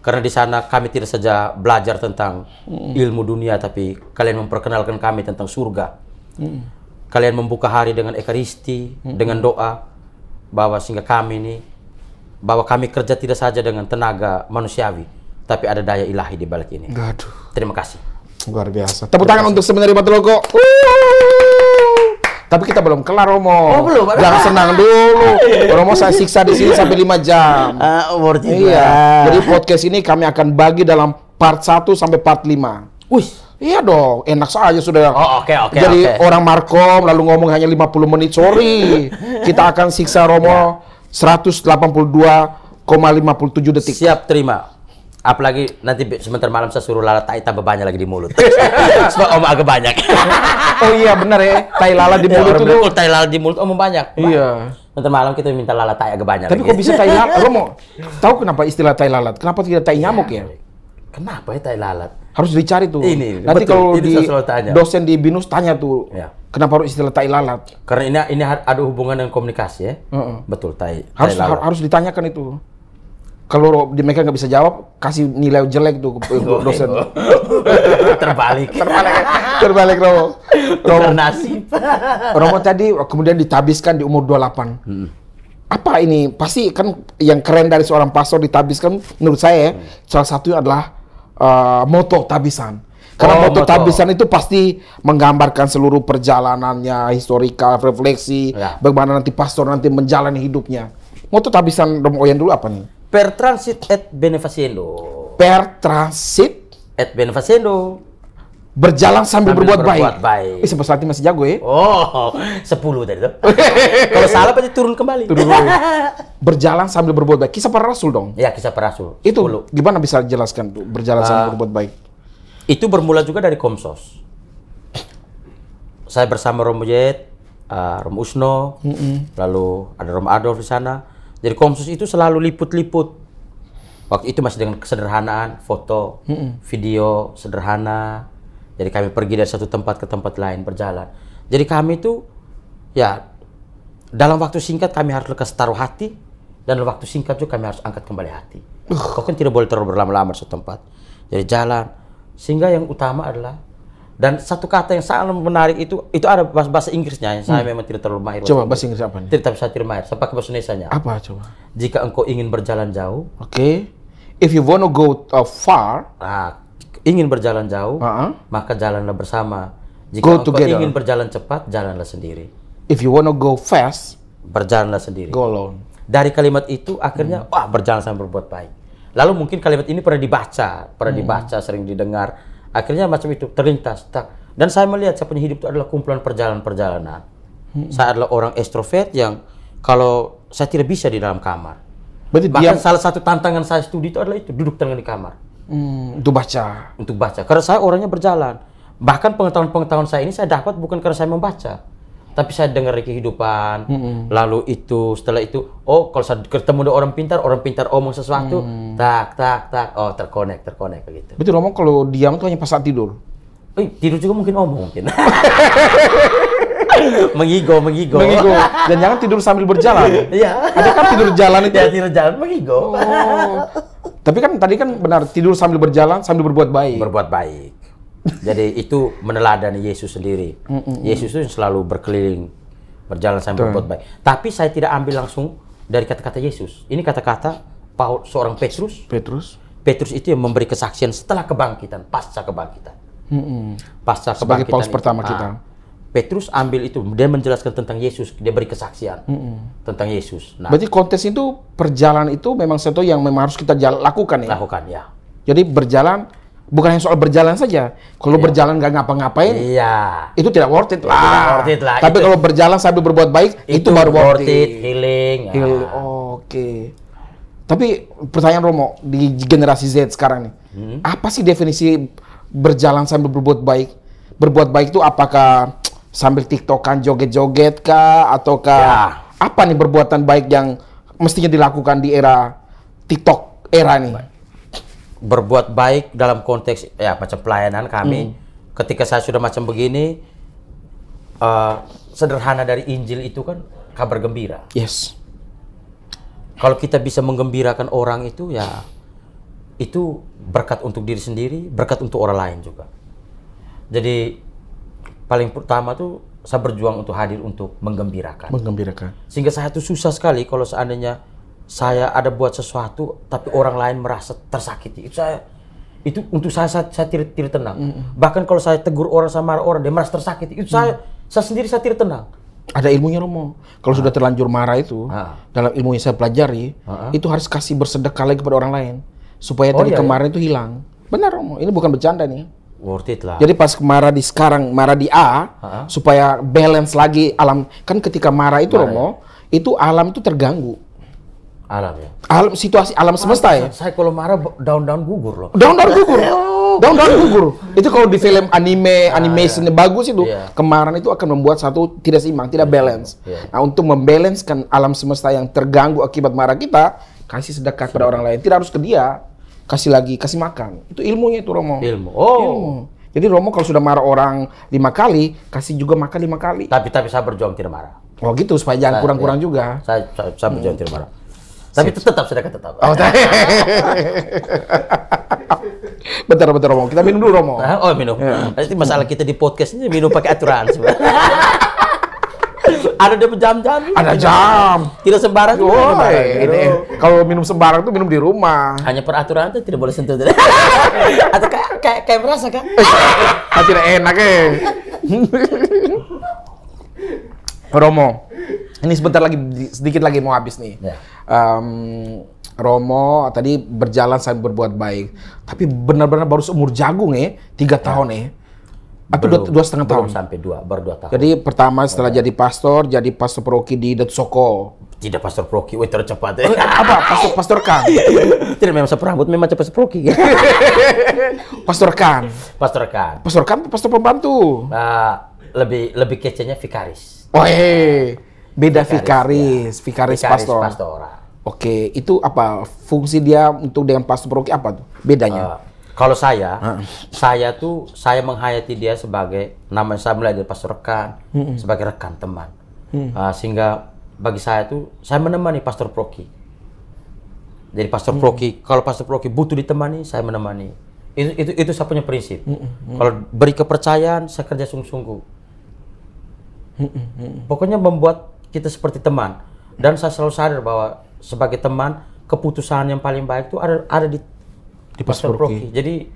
Karena di sana kami tidak saja belajar tentang ilmu dunia, tapi kalian memperkenalkan kami tentang surga. Kalian membuka hari dengan ekaristi, dengan doa, bahwa sehingga kami ini, bahwa kami kerja tidak saja dengan tenaga manusiawi, tapi ada daya ilahi di balik ini. Terima kasih. Luar biasa. Tepuk tangan untuk seminari Matuloko. Tapi kita belum kelar, Romo. Oh, belum. Jangan senang dulu. Romo saya siksa di sini sampai 5 jam. Iya. Jadi podcast ini kami akan bagi dalam part 1 sampai part 5. Wih. Iya dong, enak saja sudah. Oke. Jadi orang Markom lalu ngomong hanya 50 menit, sorry. Kita akan siksa Romo 182,57 detik. Siap terima. Apalagi nanti sebentar malam saya suruh lalat tai tambah banyak lagi di mulut. Sebab om agak banyak. Oh iya benar ya, tai lalat di mulut itu. Tai lalat di mulut om banyak. Iya. Nanti malam kita minta lalat tai agak banyak. Tapi kok bisa tai lalat? Romo, tahu kenapa istilah tai lalat? Kenapa tidak tai nyamuk ya? Kenapa ya tai lalat? Harus dicari tuh. Ini, nanti betul, kalau ini di dosen di BINUS tanya tuh, ya. Kenapa harus istilah tai lalat? Karena ini ada hubungan dengan komunikasi ya. Betul, tai lalat. Harus ditanyakan itu. Kalau mereka nggak bisa jawab, kasih nilai jelek tuh ke dosen. Terbalik Romo. Nasib. Romo tadi kemudian ditabiskan di umur 28. Apa ini? Pasti kan yang keren dari seorang pastor ditabiskan, menurut saya salah satunya adalah moto tabisan. Karena moto tabisan itu pasti menggambarkan seluruh perjalanannya, historical, refleksi, bagaimana nanti pastor nanti menjalani hidupnya. Moto tabisan Romo Oyen dulu apa nih? Per transit et beneficendo. Per transit et beneficendo. Berjalan sambil berbuat baik. Sampai saat ini masih jago ya? Oh, 10 tadi tuh. Kalau salah pasti turun kembali. Berjalan sambil berbuat baik. Kisah para rasul dong? Ya, kisah para rasul. Itu 10. Gimana bisa jelaskan tuh berjalan sambil berbuat baik? Itu bermula juga dari Komsos. Saya bersama Romo Jet, Romo Usno, lalu ada Romo Adolf di sana. Jadi Komsos itu selalu liput-liput. Waktu itu masih dengan kesederhanaan, foto, video sederhana. Jadi kami pergi dari satu tempat ke tempat lain berjalan. Jadi kami itu ya dalam waktu singkat kami harus lekas taruh hati, dan dalam waktu singkat juga kami harus angkat kembali hati. Kau kan tidak boleh terlalu berlama-lama di suatu tempat. Jadi jalan. Sehingga yang utama adalah, dan satu kata yang sangat menarik itu ada bahasa Inggrisnya yang saya memang tidak terlalu mahir. Coba bahasa Inggris apa nih? Tidak, tapi saya tidak mahir. Saya pakai bahasa Indonesianya. Apa coba? Jika engkau ingin berjalan jauh. Oke. If you wanna go far. Ingin berjalan jauh, maka jalanlah bersama. Jika engkau ingin berjalan cepat, jalanlah sendiri. If you wanna go fast, berjalanlah sendiri. Go alone. Dari kalimat itu akhirnya berjalan sambil berbuat baik. Lalu mungkin kalimat ini pernah dibaca, sering didengar. Akhirnya macam itu terlintas. Dan saya melihat saya punya hidup itu adalah kumpulan perjalanan-perjalanan. Saya adalah orang ekstrovert yang kalau saya tidak bisa di dalam kamar. Bahkan salah satu tantangan saya studi itu adalah itu, duduk tenang di kamar. Untuk baca. Untuk baca. Karena saya orangnya berjalan. Bahkan pengetahuan-pengetahuan saya ini saya dapat bukan karena saya membaca, tapi saya dengar dari kehidupan. Lalu itu, setelah itu, kalau saya ketemu dengan orang pintar omong sesuatu, terkonek begitu. Betul, Romo kalau diam itu hanya pas saat tidur. Tidur juga mungkin omong mungkin. Mengigo. Dan jangan tidur sambil berjalan. Iya. Ada kan tidur jalan itu. Ya, tidur jalan mengigo. Tapi kan tadi kan benar, tidur sambil berjalan sambil berbuat baik. Berbuat baik. Jadi itu meneladani Yesus sendiri. Yesus itu selalu berkeliling, berjalan sambil berbuat baik. Tapi saya tidak ambil langsung dari kata-kata Yesus. Ini kata-kata seorang Petrus. Petrus itu yang memberi kesaksian setelah kebangkitan, pasca kebangkitan. Sebagai Paulus pertama kita. Petrus ambil itu, dia menjelaskan tentang Yesus, dia beri kesaksian tentang Yesus. Nah, berarti konteks itu perjalanan itu memang sesuatu yang memang harus kita lakukan ya? Lakukan, ya. Jadi berjalan, bukan hanya soal berjalan saja. Kalau berjalan nggak ngapa-ngapain, itu tidak worth it lah. Tapi kalau berjalan sambil berbuat baik, itu baru worth it. Healing. Oke. Tapi pertanyaan Romo, di generasi Z sekarang nih, apa sih definisi berjalan sambil berbuat baik? Berbuat baik itu apakah sambil tiktokan joget-joget kah? Ataukah apa nih perbuatan baik yang mestinya dilakukan di era TikTok era nih? Berbuat baik dalam konteks macam pelayanan kami. Ketika saya sudah macam begini, sederhana dari Injil itu kan kabar gembira. Yes. Kalau kita bisa menggembirakan orang itu itu berkat untuk diri sendiri, berkat untuk orang lain juga. Jadi paling pertama tuh saya berjuang untuk hadir untuk menggembirakan. Sehingga saya tuh susah sekali kalau seandainya saya ada buat sesuatu tapi orang lain merasa tersakiti. Itu untuk saya tidak tenang. Bahkan kalau saya tegur orang sama orang dia merasa tersakiti, itu saya sendiri tidak tenang. Ada ilmunya Romo. Kalau sudah terlanjur marah itu, dalam ilmu yang saya pelajari, itu harus kasih bersedekah lagi kepada orang lain supaya dari kemarin itu hilang. Benar Romo, ini bukan bercanda nih. Worth it lah. Jadi pas marah di A, supaya balance lagi alam. Kan ketika marah itu Romo, itu alam itu terganggu. Alam ya. Situasi alam semesta ya. Saya kalau marah daun-daun gugur loh. Daun-daun gugur. Daun-daun gugur. Itu kalau di film animasinya bagus itu, kemarahan itu akan membuat satu tidak seimbang, tidak balance. Nah, untuk membalancekan alam semesta yang terganggu akibat marah kita, kasih sedekah pada orang lain. Tidak harus ke dia. Kasih makan. Itu ilmunya itu, Romo. Ilmu. Jadi Romo kalau sudah marah orang 5 kali, kasih juga makan 5 kali. Tapi saya berjuang tidak marah. Oh gitu, supaya jangan kurang-kurang juga. Saya berjuang tidak marah. Tapi tetap sedekah tetap. Oh, bentar Romo, kita minum dulu Romo. Oh minum. Nanti masalah kita di podcast ini minum pakai aturan sebenarnya. Ada dia jam-jam. Ada jam. Tidak sembarang. Oh, ini kalau minum sembarang tuh minum di rumah. Hanya peraturan tuh tidak boleh sentuh. Atau kayak merasa kan? Tidak enak Romo, ini sedikit lagi mau habis nih. Romo tadi berjalan sambil berbuat baik, tapi benar-benar baru seumur jagung 3 tahun atau 2,5 tahun? Belum sampai baru 2 tahun. Jadi pertama setelah jadi pastor paroki di Detsoko. Tidak pastor proki, tercepat Apa? Pastor Kang? Tidak, memang seperambut, memang cepat proki. Pastor Kang. Pastor Kang, pastor pembantu. Lebih kecenya vikaris. Oh beda vikaris pastor. Oke, itu apa fungsi dia untuk dengan pastor paroki apa tuh bedanya? Kalau saya menghayati dia sebagai saya mulai dari pastor rekan, sebagai rekan teman, sehingga bagi saya tuh saya menemani pastor paroki. Jadi pastor paroki, kalau pastor paroki butuh ditemani, saya menemani. Itu saya punya prinsip. Kalau beri kepercayaan, saya kerja sungguh-sungguh. Pokoknya membuat kita seperti teman, dan saya selalu sadar bahwa sebagai teman keputusan yang paling baik itu ada di pastor paroki. Jadi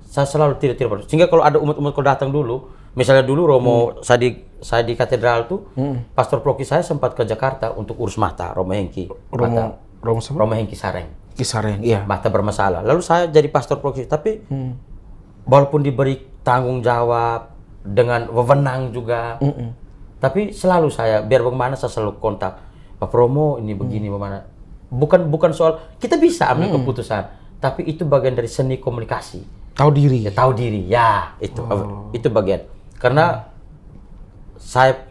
saya selalu tidak sehingga kalau ada umat-umat kalau datang dulu, misalnya dulu Romo saya di katedral tuh, pastor paroki saya sempat ke Jakarta untuk urus mata Romo Hengki. Romo Hengki Sareng. Iya. Mata bermasalah. Lalu saya jadi pastor paroki, tapi walaupun diberi tanggung jawab dengan wewenang juga. Tapi selalu saya, biar bagaimana saya selalu kontak Pak Romo ini begini bagaimana. Bukan soal kita bisa ambil keputusan, tapi itu bagian dari seni komunikasi. Tahu diri. Itu bagian. Karena saya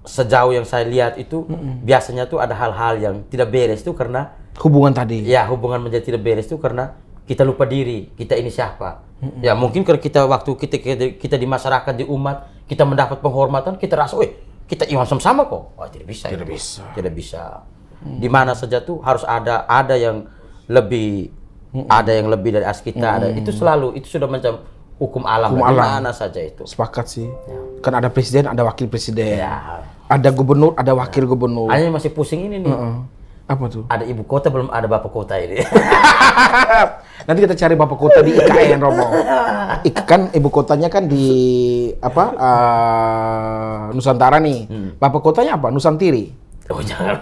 sejauh yang saya lihat itu biasanya tuh ada hal-hal yang tidak beres tuh karena hubungan tadi. Ya, hubungan menjadi tidak beres tuh karena kita lupa diri, kita ini siapa. Ya, mungkin kalau waktu kita di masyarakat, di umat, kita mendapat penghormatan, kita rasa, kita iman sama-sama kok. Tidak bisa. Di mana saja tuh harus ada yang lebih dari as kita. Itu sudah macam hukum alam. Di mana saja itu. Sepakat sih. Kan ada presiden, ada wakil presiden. Ada gubernur, ada wakil gubernur. Hanya masih pusing ini nih. Apa tuh? Ada ibu kota, belum ada bapak kota ini. Nanti kita cari bapak kota di IKN, Romo. Kan ibu kotanya kan di Nusantara nih. Bapak kotanya apa? Nusantiri. Oh, jangan.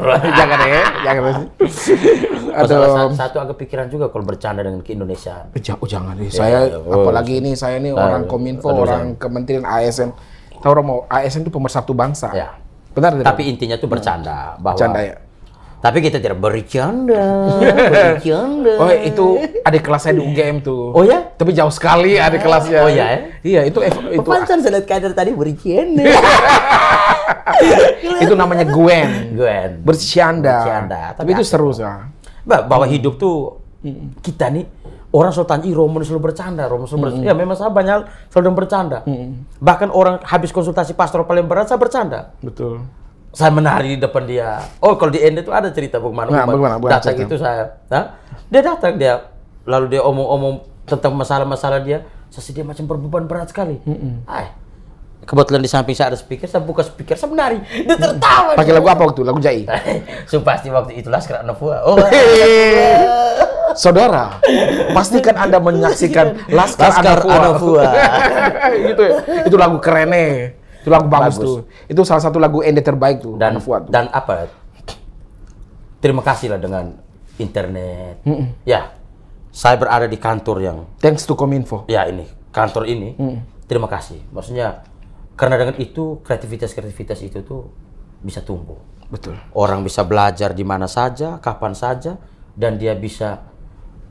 Jangan. Satu agak pikiran juga kalau bercanda dengan ke-Indonesiaan. Jangan deh. Apalagi ini saya orang Kominfo, orang Kementerian ASN. Tahu Romo, ASN itu pemersatu bangsa. Ya. Benar. Tapi intinya tuh bercanda bahwa. Bercanda ya. Tapi kita tidak bercanda. Oh, itu adik kelas saya di UGM tuh. Oh ya? Tapi jauh sekali adik kelasnya. Oh ya? Iya, itu pancan saya lihat kader tadi bercanda. Itu namanya Gwen. Bercanda. Tapi itu seru sih. Bahwa hidup tuh kita nih orang selalu tanya, Romo selalu bercanda, Ya memang saya banyak selalu bercanda. Bahkan orang habis konsultasi pastoral paling berat saya bercanda. Betul. Saya menari di depan dia. Oh, kalau di Ende itu ada cerita bagaimana datang itu saya. Dia datang lalu dia omong-omong tentang masalah-masalah dia. Dia macam berbeban berat sekali. Kebetulan di samping saya ada speaker, saya buka speaker, saya menari. Dia tertawa. Pakai lagu apa waktu? Lagu Jai? Pasti waktu itu Laskar Anak-Buah. Saudara, pastikan Anda menyaksikan Laskar Anak-Buah. Itu lagu keren nih. Itu lagu bagus tuh. Itu salah satu lagu Ende terbaik tuh. Dan apa? Terima kasih lah dengan internet. Ya, saya berada di kantor yang. Thanks to Kominfo. Ya ini kantor ini. Terima kasih. Maksudnya karena dengan itu kreativitas itu tuh bisa tumbuh. Betul. Orang bisa belajar di mana saja, kapan saja, dan dia bisa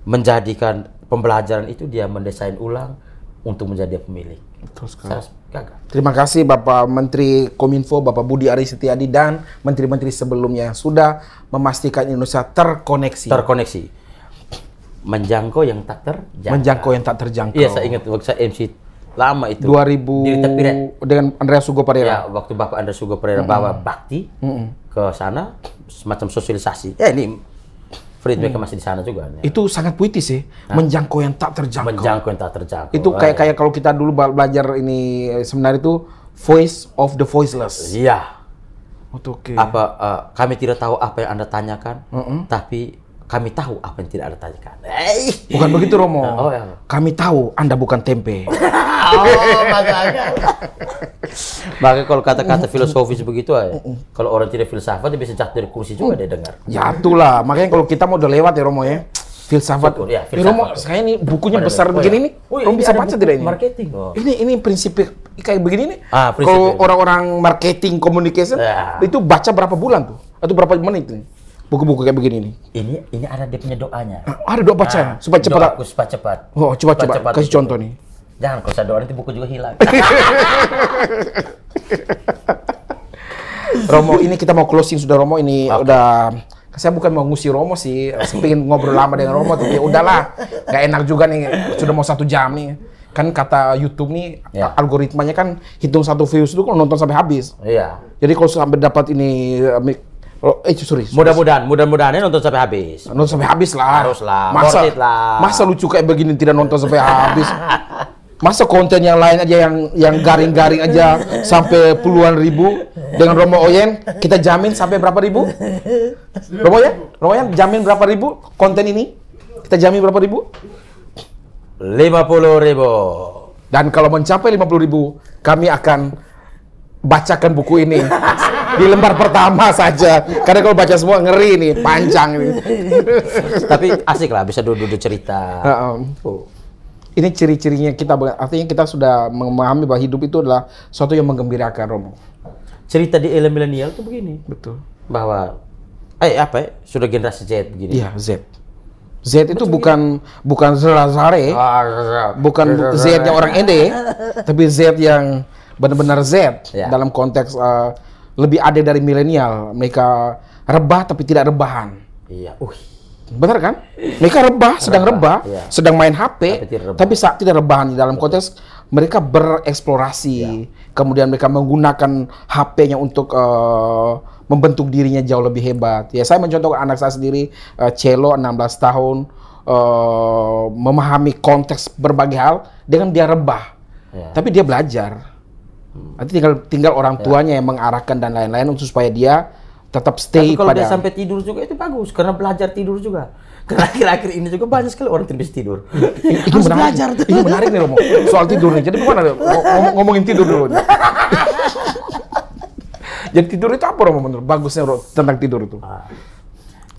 menjadikan pembelajaran itu dia mendesain ulang untuk menjadi pemilik. Betul sekali. Gagal. Terima kasih Bapak Menteri Kominfo, Bapak Budi Aris Setiadi, dan menteri-menteri sebelumnya yang sudah memastikan Indonesia terkoneksi. Menjangkau yang tak terjangkau. Menjangkau yang tak terjangkau. Iya, saya ingat waktu saya MC lama itu. 2000 dengan Andreas Hugo Pereira. Ya, waktu Bapak Andreas Hugo Pereira bawa Bakti ke sana, semacam sosialisasi. Ya ini, Fred mereka masih di sana juga. Ya. Itu sangat puitis sih, menjangkau yang tak terjangkau. Menjangkau yang tak terjangkau. Itu kayak kalau kita dulu belajar ini seminar itu voice of the voiceless. Iya. Oke. Kami tidak tahu apa yang Anda tanyakan, tapi kami tahu apa yang tidak Anda tanyakan. Bukan begitu, Romo. Oh, ya. Kami tahu Anda bukan tempe. Makanya kalau kata-kata filosofis begitu kalau orang tidak filsafat dia bisa jatuh dari kursi juga dia dengar. Jatuh. Makanya kalau kita mau udah lewat ya, Romo ya. Filsafat. Ya, Romo, saya ini bukunya besar begini nih. Romo bisa baca tidak ini? Marketing. Ini prinsip kayak begini nih. Prinsip. Kalau orang-orang marketing communication itu baca berapa bulan tuh? Atau berapa menit nih? Buku-buku kayak begini nih. Ini ada dia punya doanya. Ada doa bacaan supaya cepat. Cepat. Oh, coba kasih contoh nih. Jangan kalau saya doa nanti buku juga hilang. Romo, ini kita mau closing sudah, Romo. Ini udah, saya bukan mau ngusir Romo sih. Saya pengen ngobrol lama dengan Romo, tapi ya udahlah. Gak enak juga nih, sudah mau 1 jam nih. Kan kata YouTube nih, algoritmanya kan hitung 1 views itu kalau nonton sampai habis. Iya. Jadi kalau sampai dapat ini, mudah-mudahan nonton sampai habis. Nonton sampai habis lah. Haruslah. Masa lucu kayak begini tidak nonton sampai habis? Masa konten yang lain aja yang garing-garing aja sampai puluhan ribu, dengan Romo Oyen kita jamin sampai berapa ribu? Romo Oyen jamin berapa ribu konten ini? Kita jamin berapa ribu? 50.000. Dan kalau mencapai 50.000, kami akan bacakan buku ini di lembar pertama saja. Karena kalau baca semua ngeri nih, panjang ini. Tapi asik lah, bisa duduk cerita. Ini ciri-cirinya kita, artinya kita sudah memahami bahwa hidup itu adalah sesuatu yang menggembirakan, Romo. Cerita di era milenial itu begini. Betul. Bahwa sudah generasi Z begini. Iya, Z. Z itu bukan Zare, bukan Z-nya orang Ende, tapi Z yang benar-benar Z dalam konteks lebih ada dari milenial. Mereka rebah tapi tidak rebahan. Iya. Benar kan? Mereka sedang rebah, sedang main HP, tapi tidak rebahan. Dalam konteks mereka bereksplorasi, kemudian mereka menggunakan HP-nya untuk membentuk dirinya jauh lebih hebat. Ya, saya mencontohkan anak saya sendiri, Celo, 16 tahun, memahami konteks berbagai hal dengan dia rebah, tapi dia belajar. Nanti tinggal orang tuanya yang mengarahkan dan lain-lain untuk supaya dia tetap stay. Tapi kalau dia sampai tidur juga itu bagus, karena belajar tidur juga. Karena akhir-akhir ini juga banyak sekali orang tidak bisa tidur. Harus belajar tuh. Ini menarik nih, Romo, soal tidur nih. Jadi gimana ngomongin tidur dulu. Jadi tidur itu apa, Romo, menurut bagusnya tentang tidur itu?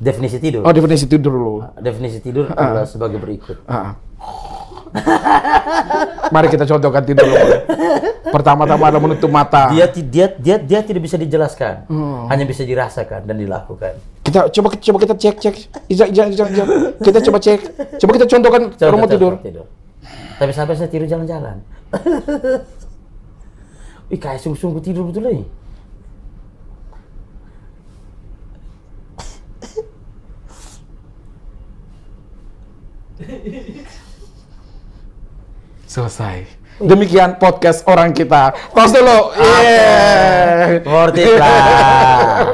Definisi tidur. Oh, definisi tidur dulu. Definisi tidur adalah sebagai berikut. Mari kita contohkan tidur, Romo. Pertama-tama adalah menutup mata. Dia tidak bisa dijelaskan, hanya bisa dirasakan dan dilakukan. Kita coba kita cek. Jangan. Kita coba cek. Coba kita contohkan Romo tidur. Tapi sampai saya tidur jalan-jalan. Kayak sungguh-sungguh tidur betul nih. Selesai. Demikian podcast orang kita. Tos dulu. Worth it lah.